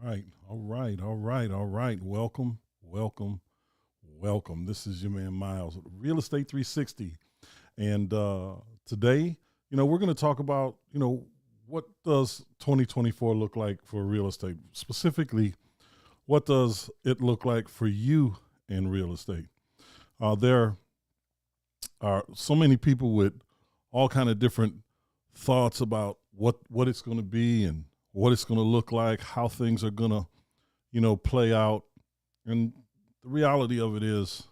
Right. All right. All right. All right. Welcome. Welcome. Welcome. This is your man Miles, Real Estate 360. And today, we're going to talk about, what does 2024 look like for real estate? Specifically, what does it look like for you in real estate? There are so many people with all kind of different thoughts about what it's going to be and what it's going to look like, how things are going to, play out. And the reality of it is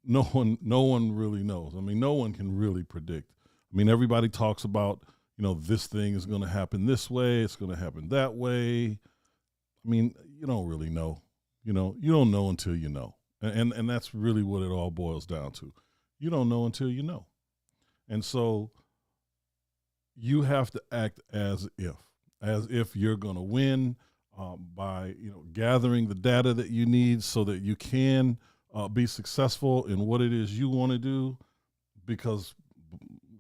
no one really knows. I mean, no one can really predict. I mean, everybody talks about, this thing is going to happen this way, it's going to happen that way. I mean, you don't really know. You don't know until you know. And that's really what it all boils down to. You don't know until you know. And so you have to act as if you're going to win by, gathering the data that you need so that you can be successful in what it is you want to do. Because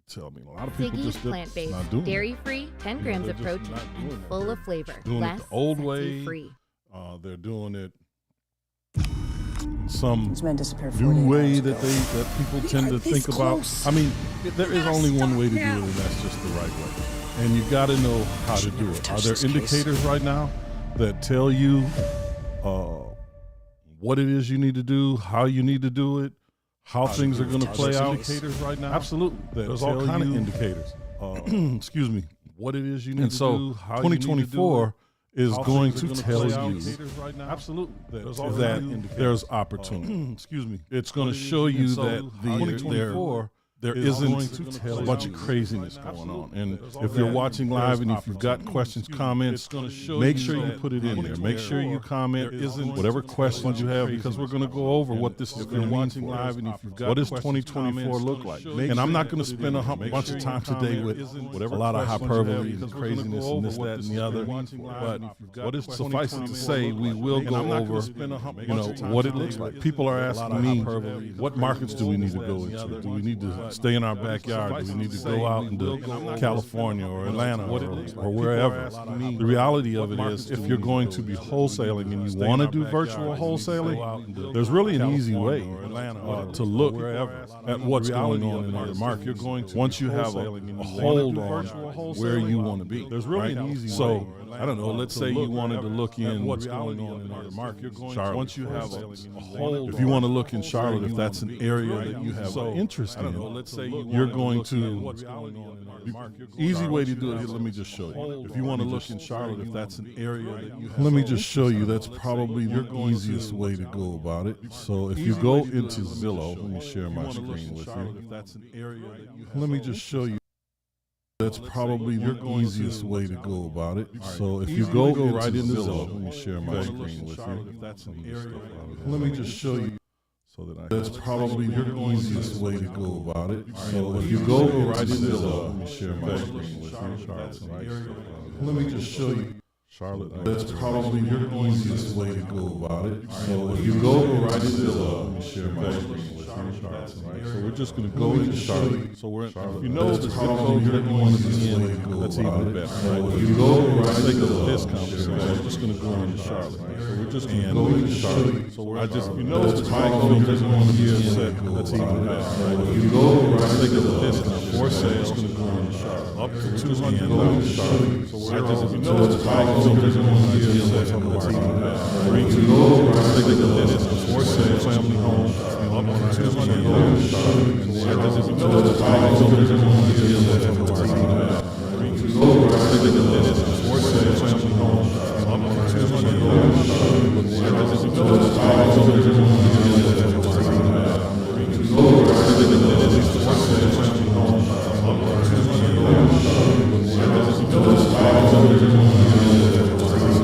tell me, a lot of people just plant-based, not doing dairy-free, 10 grams of protein, and full of flavor. Doing Less it the old sexy way. free. They're doing it some These men disappeared new 48 way hours that ago. people tend to think about. I mean, there is only one way to do it, and that's just the right way. And you got to know how to do it. Are there indicators right now that tell you what it is you need to do, how you need to do it, how things are going to play out? Indicators right now? Absolutely. There's all kind of indicators. Excuse me. What it is you need to do, how 2024 is going to tell you absolutely that there's opportunity. Excuse me. It's going to show you that there isn't a bunch of craziness going on. And if you're watching live and if you've got questions, comments, make sure you put it in there. Make sure you comment whatever questions you have, because we're going to go over what this is going to mean for us. What does 2024 look like? And I'm not going to spend a bunch of time today with a lot of hyperbole and craziness and this, that, and the other. But what is suffice it to say, we will go over, what it looks like. People are asking me, what markets do we need to go into? Do we need to stay in our backyard? Do we need to go out into California or Atlanta or wherever? The reality of it is, if you're going to be wholesaling and you want to do virtual wholesaling, there's really an easy way to look at what's going on in the market. Once you have a hold on where you want to be, there's really an easy way. So, I don't know, let's say you wanted to look in what's going on in the market. Charlotte. Once you have a hold, if you want to look in Charlotte, if that's an area that you have interest in, you're going to, easy way to do it, let me just show you. If you want to look in Charlotte, if that's an area that you have, let me just show you, that's probably the easiest way to go about it. So if you go into Zillow, let me share my screen with you. Let me just show you. That's probably the easiest way to go about it. So if you go right into Zillow, let me share my screen with you. Let me just show you. That's probably the easiest way to go about it. So if you go right into Zillow, let me share my screen with you. Let me just show you. Charlotte. That's probably the easiest way to go about it. So if you go right into Zillow, let me share my screen with you. So we're just going to go into Charlotte. So we're, if you know the zip code that you want to be in, that's even better. Right? If you go right into this conversation, we're just going to go into Charlotte. So we're just going to go into Charlotte. So we're just, if you know the microphone that you want to be in, that's even better. Right? If you go right into this conversation, for sale, it's going to go into Charlotte. Up to 200 go into Charlotte. So we're just, if you know the microphone, so there's one here that's even better. Bring to go right into this for sale, family home, up to 200 go into Charlotte. So we're just, if you know the microphone, so there's one here that's even better. Bring to go right into this for sale, family home, up to 200 go into Charlotte. So we're just, if you know the microphone, so there's one here that's even better. Bring to go right into this for sale, family home, up to 200 go into Charlotte. So we're just, if you know the microphone, so there's one here.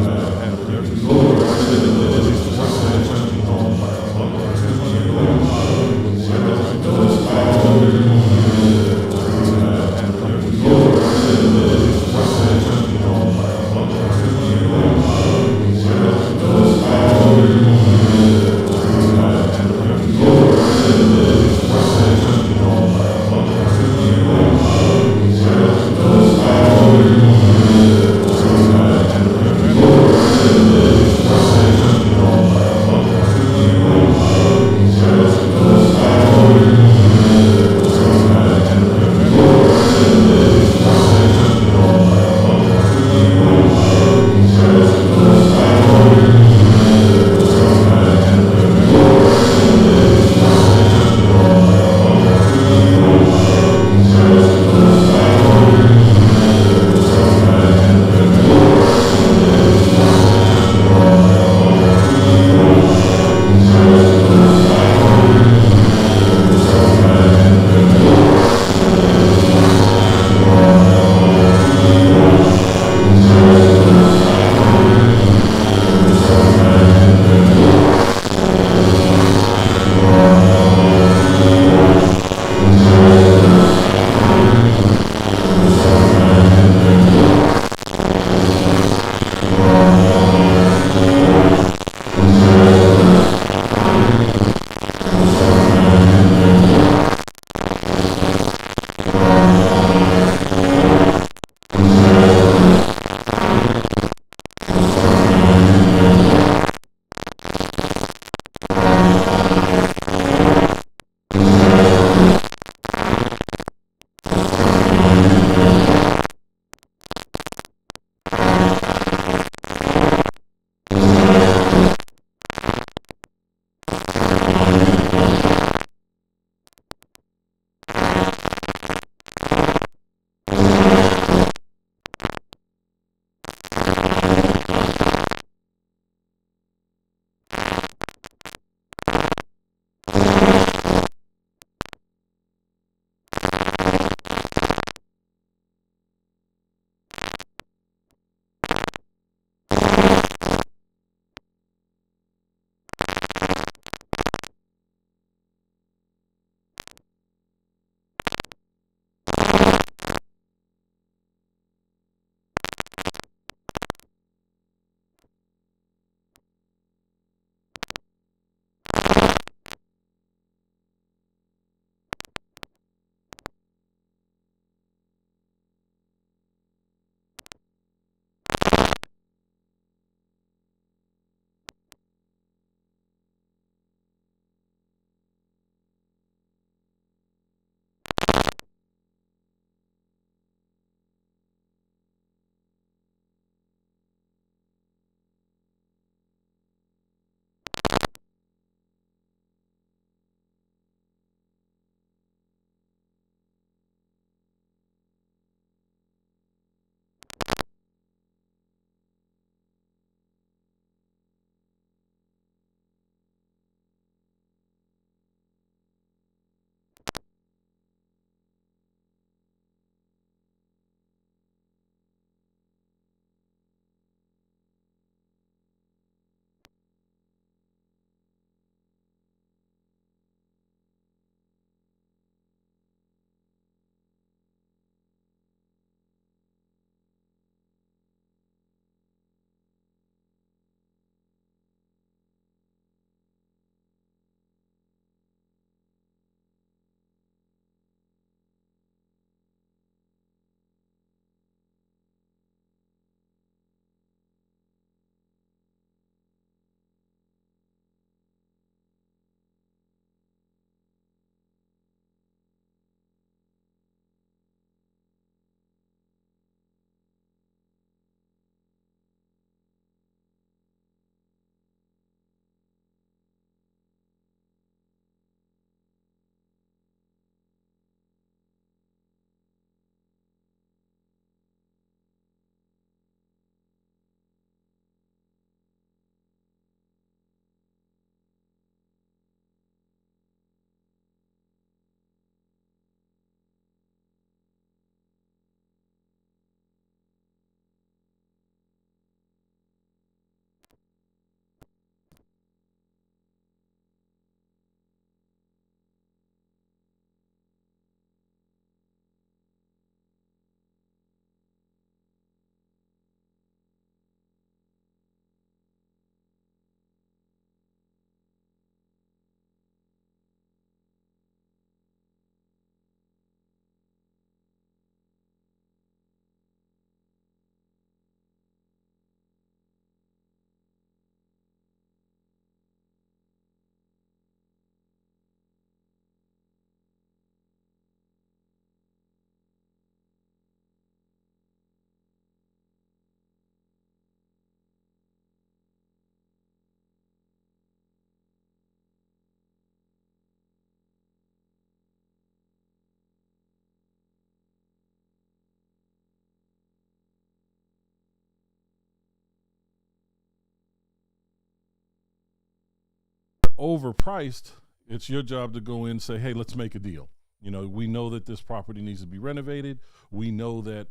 overpriced, it's your job to go in and say, hey, let's make a deal. You know, we know that this property needs to be renovated. We know that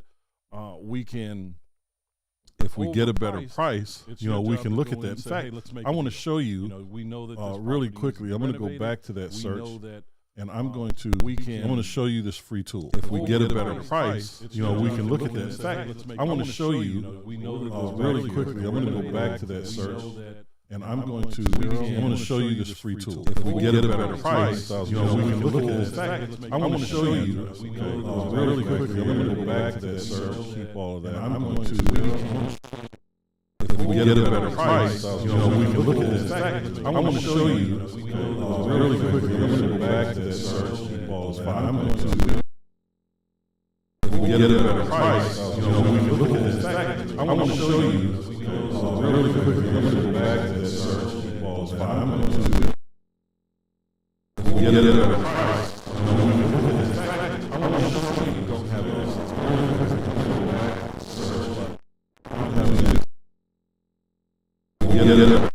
we can, if we get a better price, you know, we can look at that. In fact, I want to show you, we know that really quickly. I'm going to go back to that search. And I'm going to, I'm going to show you this free tool. If we get a better price, you know, we can look at that. In fact, I want to show you really quickly. I'm going to go back to that search. And I'm going to, I'm going to show you this free tool. If we get a better price, you know, we can look at that. In fact, I want to show you really quickly. I'm going to go back to that search, keep all of that. I'm going to, if we get a better price, you know, we can look at this. In fact, I want to show you really quickly. I'm going to go back to that search, keep all of that. I'm going to, if we get it at a price, we can look at this package. I want to show you really quickly. I'm going to go back to this search equals 5. I'm going to get it at a price. We can look at this package. I want to show you don't have this. Get it at a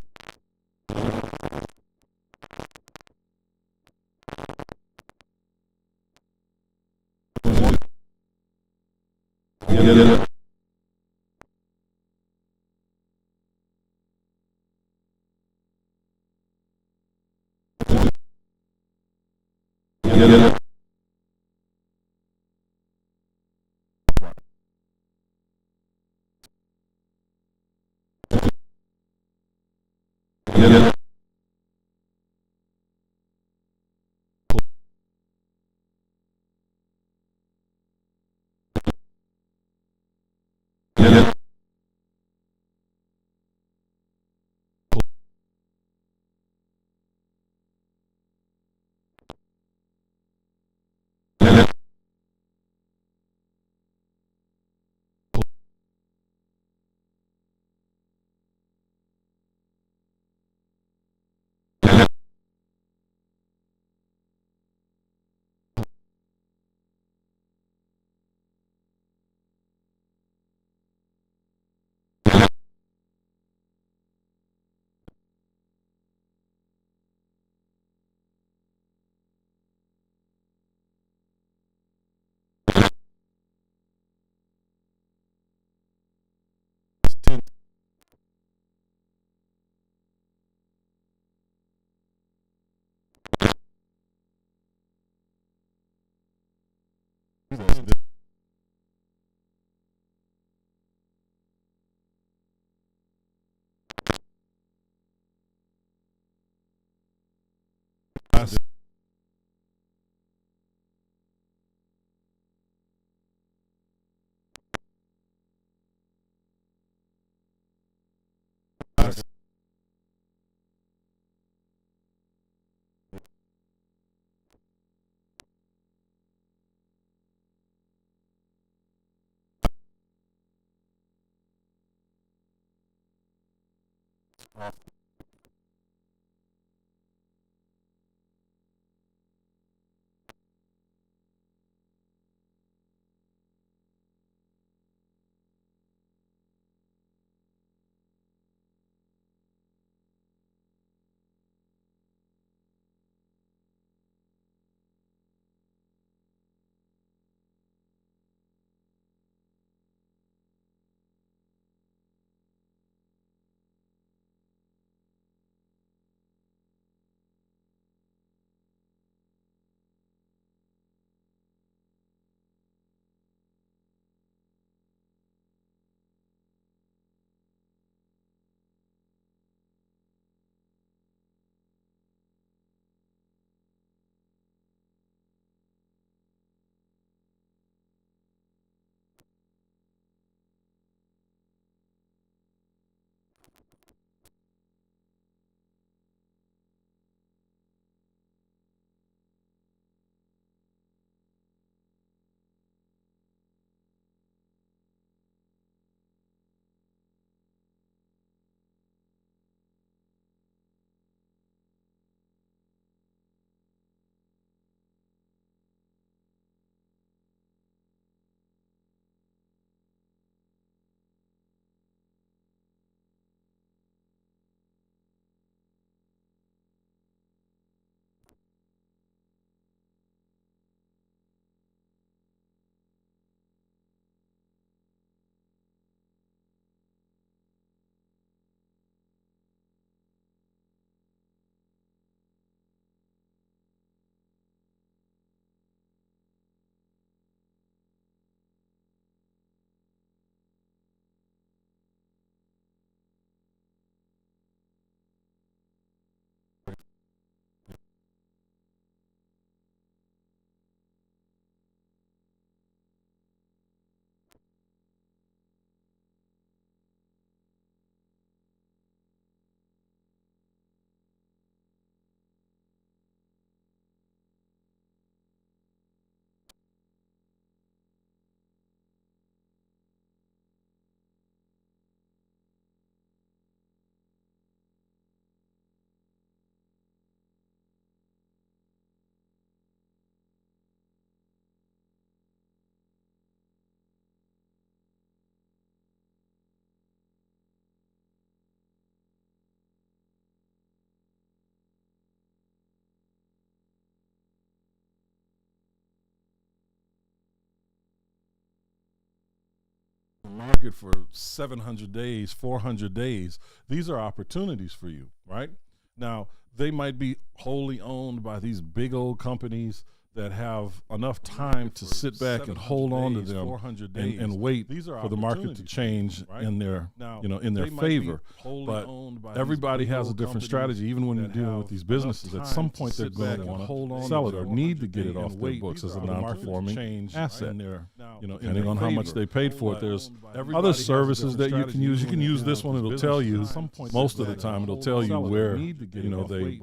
market for 700 days, 400 days. These are opportunities for you, right? Now, they might be wholly owned by these big old companies that have enough time to sit back and hold on to them and wait for the market to change in their, in their favor. But everybody has a different strategy. Even when you're dealing with these businesses, at some point they're going to want to sell it or need to get it off their books as a non-performing asset. Depending on how much they paid for it, there's other services that you can use. You can use this one; it'll tell you. Most of the time, it'll tell you where they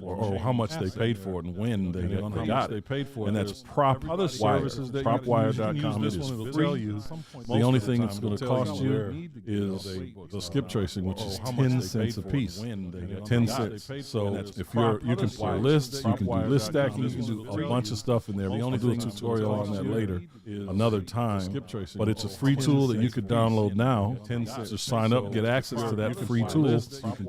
or how much they paid for it and when they got it. And that's PropWire.com. It is free. The only thing it's going to cost you is the skip tracing, which is 10 cents a piece. 10 cents. So if you can pull lists, you can do list stacking, you can do a bunch of stuff in there. We only do a tutorial on that later, another time. But it's a free tool that you could download now. So sign up, get access to that free tool,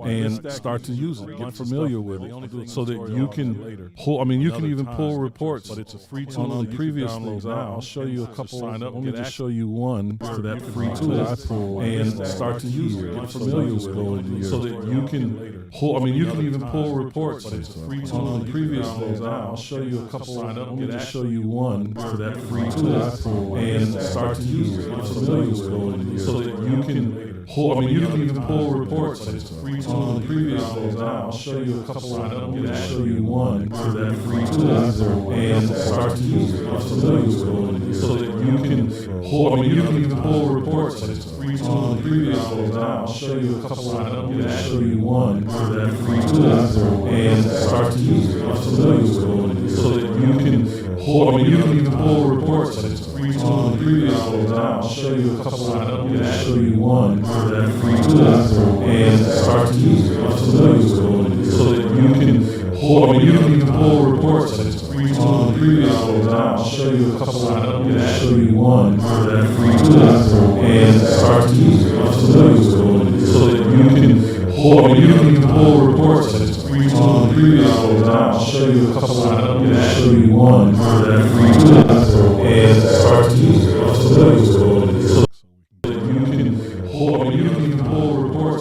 and start to use it. Get familiar with it, so that you can pull. I mean, you can even pull reports. But it's a free tool on previous things. I'll show you a couple. Sign up. Let me just show you one to that free tool I pull and start to use it. Get familiar with it, so that you can pull. I mean, you can even pull reports. But it's a free tool on previous things. I'll show you a couple. Sign up. Let me just show you one to that free tool I pull and start to use it. Get familiar with it, so that you can pull. I mean, you can even pull reports. But it's a free tool on previous things. I'll show you a couple. Sign up. Let me just show you one to that free tool and start to use it. Get familiar with it, so that you can pull. I mean, you can even pull reports. But it's a free tool on previous things. I'll show you a couple. Sign up. Let me just show you one to that free tool and start to use it. Get familiar with it, so that you can pull. I mean, you can even pull reports. But it's a free tool on previous things. I'll show you a couple. Sign up. Let me just show you one to that free tool and start to use it. Get familiar with it, so that you can pull. I mean, you can even pull reports. But it's a free tool on previous things. I'll show you a couple. Sign up. Let me just show you one to that free tool and start to use it. Get familiar with it, so that you can pull. I mean, you can even pull reports. But it's a free tool on previous things. I'll show you a couple. Sign up. Let me just show you one to that free tool and start to use it. Get familiar with it, so that you can pull. I mean, you can even pull reports. But it's a free tool on previous things. I'll show you a couple. Sign up. Let me just show you one to that free tool and start to use it. Get familiar with it, so that you can pull. I mean, you can even pull reports.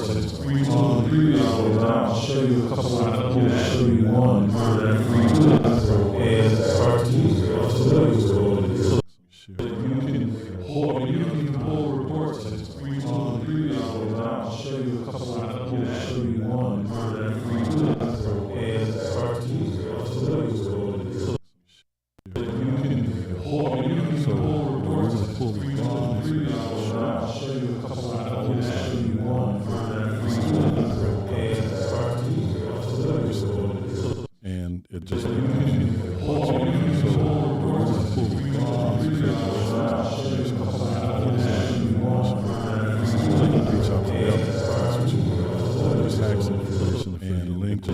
But it's a free tool on previous things. I'll show you a couple. Sign up. Let me just show you one to that free tool and start to use it. Get familiar with it, so that you can pull. I mean, you can even pull reports. But it's a free tool on previous things. I'll show you a couple. Sign up. Let me just show you one to that free tool and start to use it. Get familiar with it, and it just pull. Tax information and link to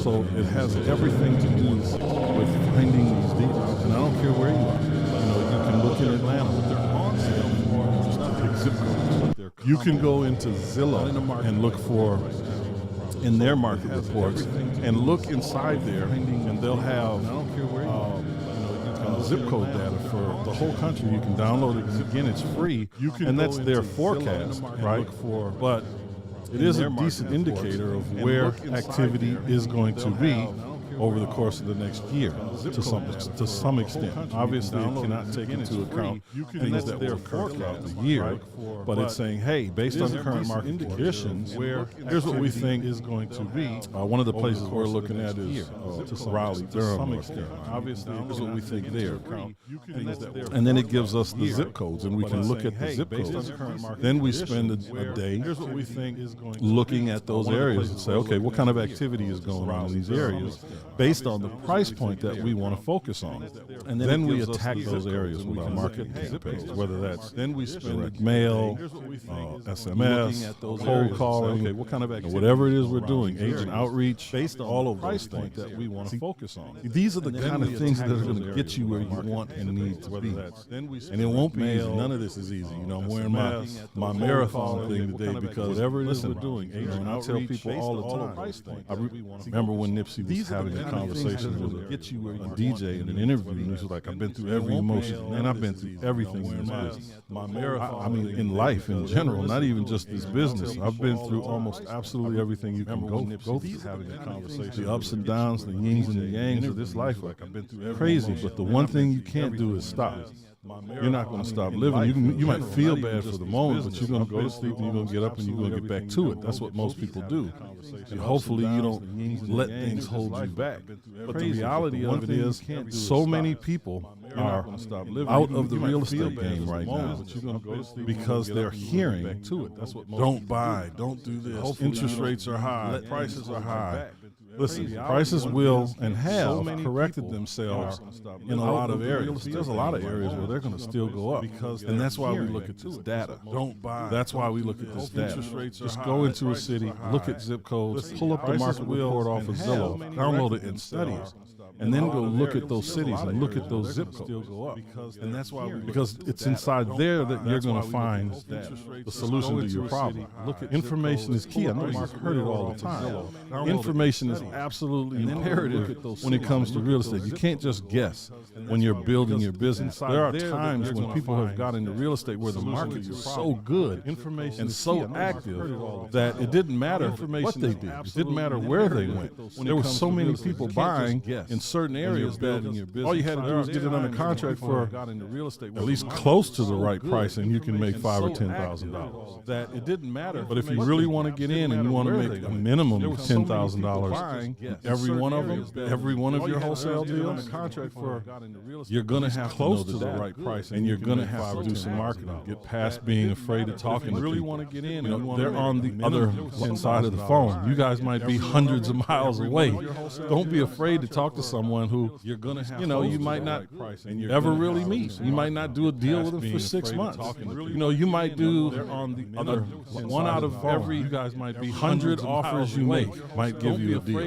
So it has everything to do with finding these deals. And I don't care where you are. You can look in Atlanta, but they're on sale for just not big zip codes. You can go into Zillow and look for in their market reports and look inside there, and they'll have zip code data for the whole country. You can download it. Again, it's free, and that's their forecast, right? But it is a decent indicator of where activity is going to be over the course of the next year to some extent. Obviously, it cannot take into account things that will occur throughout the year, but it's saying, hey, based on current market conditions, here's what we think is going to be. One of the places we're looking at is Raleigh, Durham, North Carolina. Obviously, here's what we think there. And then it gives us the zip codes, and we can look at the zip codes. Then we spend a day looking at those areas and say, okay, what kind of activity is going on in these areas based on the price point that we want to focus on. And then we attack those areas with our marketing campaigns, whether that's direct mail, SMS, cold calling, what kind of activity, whatever it is we're doing, agent outreach, based on all of price point that we want to focus on. These are the kind of things that are going to get you where you want and need to be. And it won't be easy. None of this is easy. You know, I'm wearing my marathon thing today because whatever it is we're doing, and I tell people all the time. I remember when Nipsey was having a conversation with a DJ in an interview, and he was like, I've been through every emotion, and I've been through everything in this business. My marathon, I mean, in life in general, not even just this business. I've been through almost absolutely everything you can go through. Having a conversation, the ups and downs, the yins and the yangs of this life, like I've been through crazy. But the one thing you can't do is stop. You're not going to stop living. You might feel bad for the moment, but you're going to go to sleep and you're going to get up and you're going to get back to it. That's what most people do. And hopefully you don't let things hold you back. But the reality of it is so many people are out of the real estate game right now because they're hearing don't buy, don't do this, interest rates are high, prices are high. Listen, prices will and have corrected themselves in a lot of areas. There's a lot of areas where they're going to still go up, and that's why we look at this data. Don't buy. That's why we look at this data. Just go into a city, look at zip codes, pull up the market report off of Zillow, download it and study it. And then go look at those cities and look at those zip codes. And that's why because it's inside there that you're going to find the solution to your problem. Information is key. I know you've heard it all the time. Information is absolutely imperative when it comes to real estate. You can't just guess when you're building your business. There are times when people have got into real estate where the market is so good and so active that it didn't matter what they did. It didn't matter where they went. There were so many people buying in certain areas that all you had to do was get it under contract for at least close to the right price, and you can make $5,000 or $10,000. That it didn't matter. But if you really want to get in and you want to make a minimum of $10,000, every one of them, every one of your wholesale deals, you're going to have to know the right price, and you're going to have to do some marketing. Get past being afraid of talking. If you really want to get in, they're on the other side of the phone. You guys might be hundreds of miles away. Don't be afraid to talk to someone who you're gonna have, you might not ever really meet. You might not do a deal with them for 6 months. You might do one out of every 100 offers you make might give you a deal.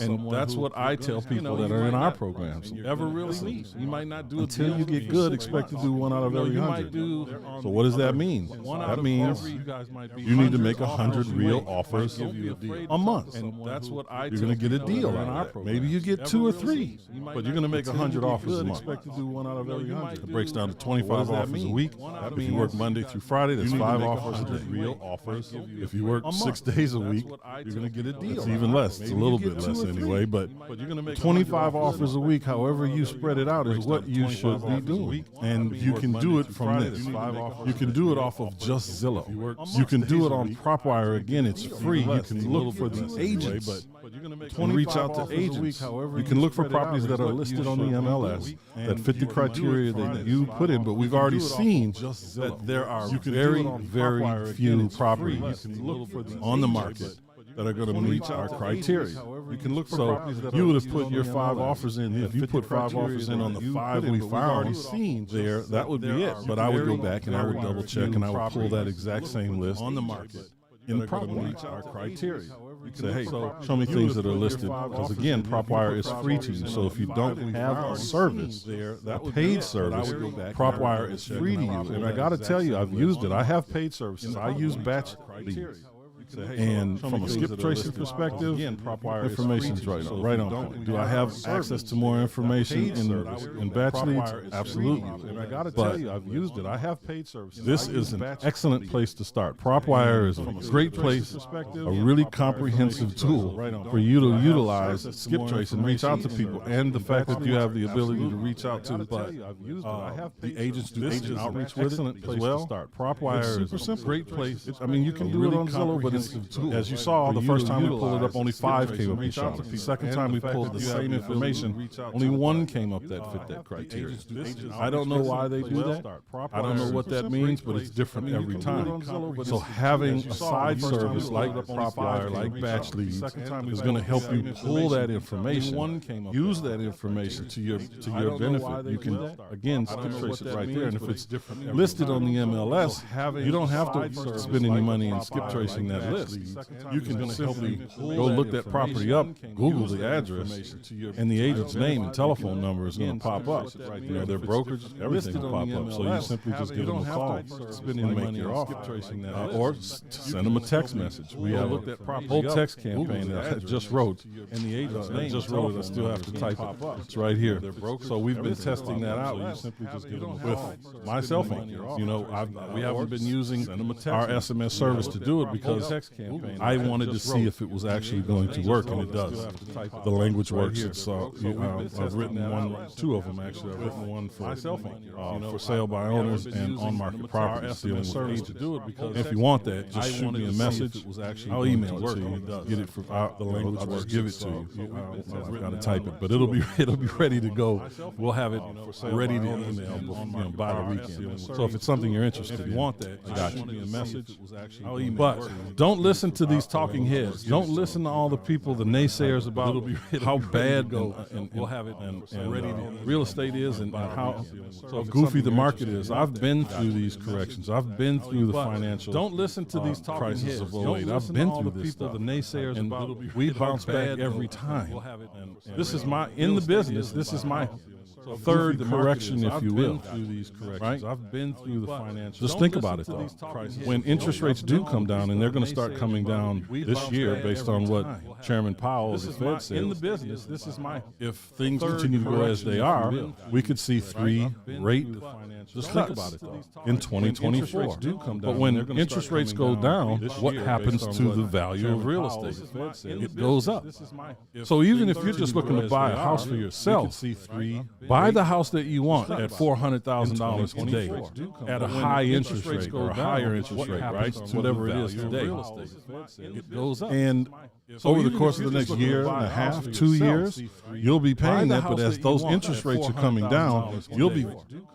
And that's what I tell people that are in our programs. Ever really meet. You might not do until you get good. Expect to do one out of every 100. So what does that mean? That means you need to make 100 real offers a month. And that's what you're gonna get a deal out of that. Maybe you get 2 or 3, but you're going to make 100 offers a month. Expect to do one out of every 100. It breaks down to 25 offers a week. If you work Monday through Friday, that's 5 offers a day. Real offers. If you work 6 days a week, you're going to get a deal. It's even less. It's a little bit less anyway, but you're going to make 25 offers a week. However you spread it out is what you should be doing. And you can do it from this. You can do it off of just Zillow. You can do it on PropWire. Again, it's free. You can look for the agents. And reach out to agents. You can look for properties that are listed on the MLS that fit the criteria that you put in, but we've already seen that there are very, very few properties on the market that are going to meet our criteria. You can look for properties that you would have put your 5 offers in. If you put 5 offers in on the 5 we found there, that would be it. But I would go back and I would double check and I would pull that exact same list on the market in PropWire, our criteria. say, hey, show me things that are listed. Because again, PropWire is free to you. So if you don't have a service, a paid service, PropWire is free to you. And I got to tell you, I've used it. I have paid services. I use batch leads. And from a skip tracing perspective, information is right on point. Do I have access to more information in batch leads? Absolutely. And I got to tell you, I've used it. I have paid services. This is an excellent place to start. PropWire is a great place, a really comprehensive tool for you to utilize skip trace and reach out to people. And the fact that you have the ability to reach out to the agents do agent outreach with it as well. PropWire is a great place. I mean, you can do it on Zillow, but as you saw, the first time we pulled it up, only 5 came up. The second time we pulled the same information, only 1 came up that fit that criteria. I don't know why they do that. I don't know what that means, but it's different every time. So having a side service like PropWire, like Batch Leads, is going to help you pull that information, use that information to your benefit. You can, again, skip trace it right there. And if it's listed on the MLS, you don't have to spend any money in skip tracing that list. You can simply go look that property up, Google the address, and the agent's name and telephone number is going to pop up. You know, their brokerage, everything will pop up. So you simply just give them a call and make your offer. Or send them a text message. We have a whole text campaign that I just wrote, and the agent's name just wrote it. I still have to type it. It's right here. So we've been testing that out with my cell phone. You know, we haven't been using our SMS service to do it because I wanted to see if it was actually going to work, and it does. The language works. It's I've written 2 of them actually. I've written one for my cell phone for sale by owners and on-market properties dealing with agents. If you want that, just shoot me a message. I'll email it to you. Get it for the language. I'll just give it to you. I've got to type it, but it'll be ready to go. We'll have it ready to email by the weekend. So if it's something you're interested in, I got you. A message. I'll email. But don't listen to these talking heads. Don't listen to all the people, the naysayers about how bad and real estate is and how goofy the market is. I've been through these corrections. I've been through the financial. Don't listen to these crises heads. Of 08. I've been through this stuff. The naysayers and we bounce back every time. This is my in the business. This is my third correction, if you will. Right? I've been through the financial. Just think about it, though. When interest rates do come down, and they're going to start coming down this year based on what Chairman Powell of the Fed said. In the business, this is my. If things continue to go as they are, we could see 3 rate. Just think about it, though. In 2024. But when interest rates go down, what happens to the value of real estate? It goes up. So even if you're just looking to buy a house for yourself, buy the house that you want at $400,000 today at a high interest rate or a higher interest rate, right? Whatever it is today. It goes up. And over the course of the next year and a half, 2 years, you'll be paying that, but as those interest rates are coming down, you'll be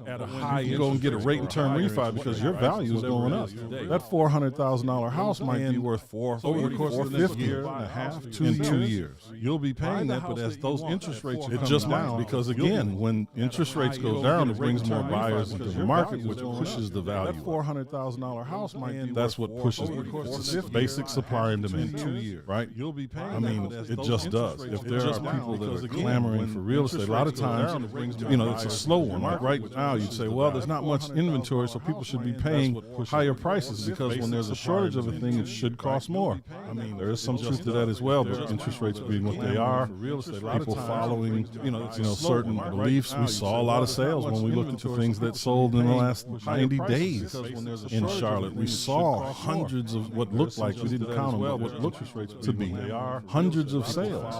at a high. You go and get a rate and term refi because your value is going up. That $400,000 house might be worth over the course of the next year and a half, 2 years. You'll be paying that, but as those interest rates are coming down, because again, when interest rates go down, it brings more buyers into the market, which pushes the value. That $400,000 house might be. That's what pushes the basic supply and demand. 2 years, right? You'll be paying. I mean, it just does. If there are people that are clamoring for real estate, a lot of times, you know, it's a slow one. Like right now, you'd say, well, there's not much inventory, so people should be paying higher prices because when there's a shortage of a thing, it should cost more. I mean, there is some truth to that as well, but interest rates being what they are, people following, certain beliefs. We saw a lot of sales when we looked at the things that sold in the last 90 days in Charlotte. We saw hundreds of what looked like, we didn't count them, but what looked to be hundreds of sales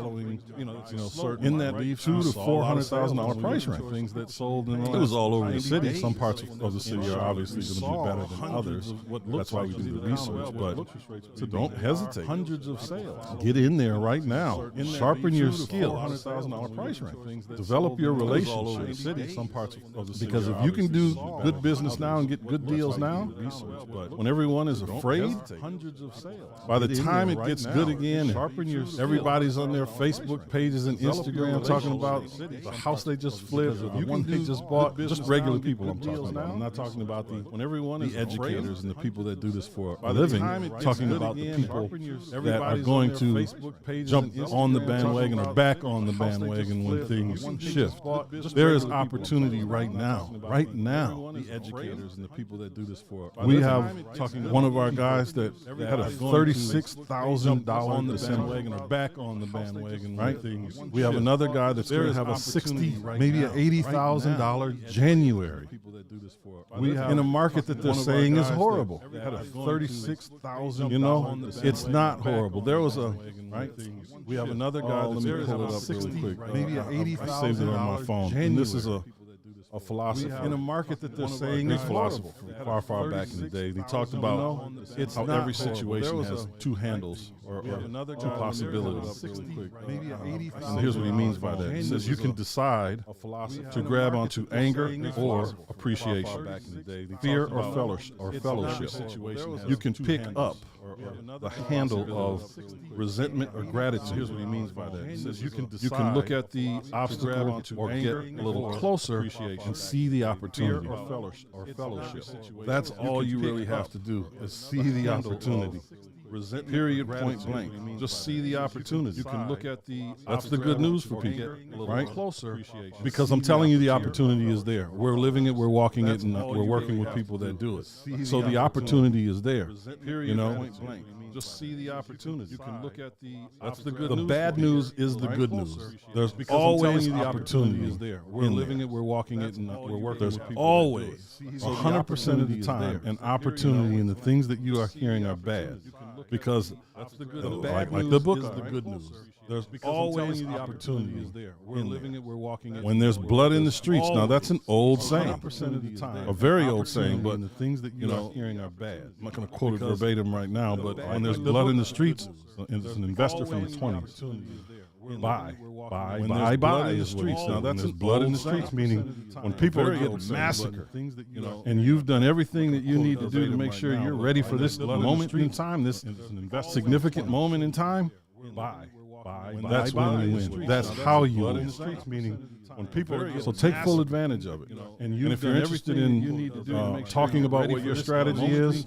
in that $200,000 to $400,000 price range. Things that sold in the last, it was all over the city. Some parts of the city are obviously going to be better than others. That's why we do the research. But don't hesitate. Hundreds of sales. Get in there right now. Sharpen your skills. $400,000 price range. Develop your relationship. Some parts of the city, because if you can do good business now and get good deals now, but when everyone is afraid, hundreds of sales. By the time it gets good again, everybody's on their Facebook pages and Instagram talking about the house they just flipped, the one they just bought. Just regular people I'm talking about. I'm not talking about the educators and the people that do this for a living. Talking about the people that are going to jump on the bandwagon or back on the bandwagon when things shift. There is opportunity right now. Right now, the educators and the people that do this for us. We have one of our guys that had a $36,000 on the bandwagon or back on the bandwagon, right? We have another guy that's going to have a $60,000, maybe an $80,000 January. We have in a market that they're saying is horrible. Had a $36,000. You know, it's not horrible. There was a right. We have another guy. Let me pull it up really quick. Maybe an $80,000. I saved it on my phone. And this is a philosopher in a market that they're saying is philosopher from far back in the day. He talked about how every situation has two handles or two possibilities. And here's what he means by that. He says you can decide to grab onto anger or appreciation, fear or fellowship. You can pick up the handle of resentment or gratitude. Here's what he means by that. He says you can look at the obstacle or get a little closer and see the opportunity or fellowship. That's all you really have to do is see the opportunity. Period, point blank. Just see the opportunity. You can look at the. That's the good news for people, right? Closer, because I'm telling you, the opportunity is there. We're living it, we're walking it, and we're working with people that do it. So the opportunity is there. You know, just see the opportunity. You can look at the. That's the good news. The bad news is the good news. There's always the opportunity is there. We're living it, we're walking it, and we're working with people. There's always 100% of the time an opportunity, and the things that you are hearing are bad. Because like the book is the good news. There's always the opportunity is there. We're living it, we're walking it. When there's blood in the streets, now that's an old saying, a very old saying, but the things that you are hearing are bad. I'm not going to quote it verbatim right now, but when there's blood in the streets, it's an investor from the 20s. Buy in the streets. Now that's blood in the streets, meaning when people are getting massacred, and you've done everything that you need to do to make sure you're ready for this moment in time, this significant moment in time. That's when you win. That's how you win. Meaning when people so take full advantage of it. And if you're interested in talking about what your strategy is,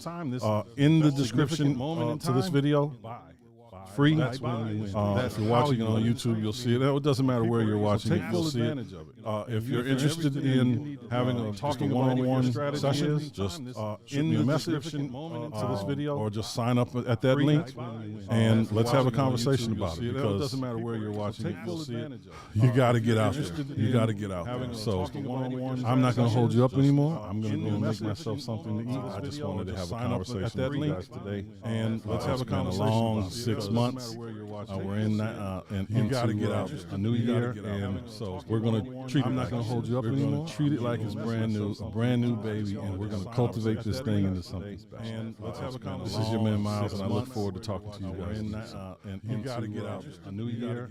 in the description to this video. Free. If you're watching it on YouTube, you'll see it. It doesn't matter where you're watching it, you'll see it. If you're interested in having a one-on-one session, just shoot me a message to this video, or just sign up at that link, and let's have a conversation about it. Because it doesn't matter where you're watching it, you'll see it. You got to get out there. You got to get out there. So I'm not going to hold you up anymore. I'm going to go and make myself something to eat. I just wanted to have a conversation with you guys today, and let's have a kind of long 6 months. We're in you got to get out a new year, and so we're going to treat it. I'm not going to hold you up anymore. We're going to treat it like it's brand new, a brand new baby, and we're going to cultivate this thing into something special. And let's have a conversation. This is your man Miles, and I look forward to talking to you guys. You got to get out a new year.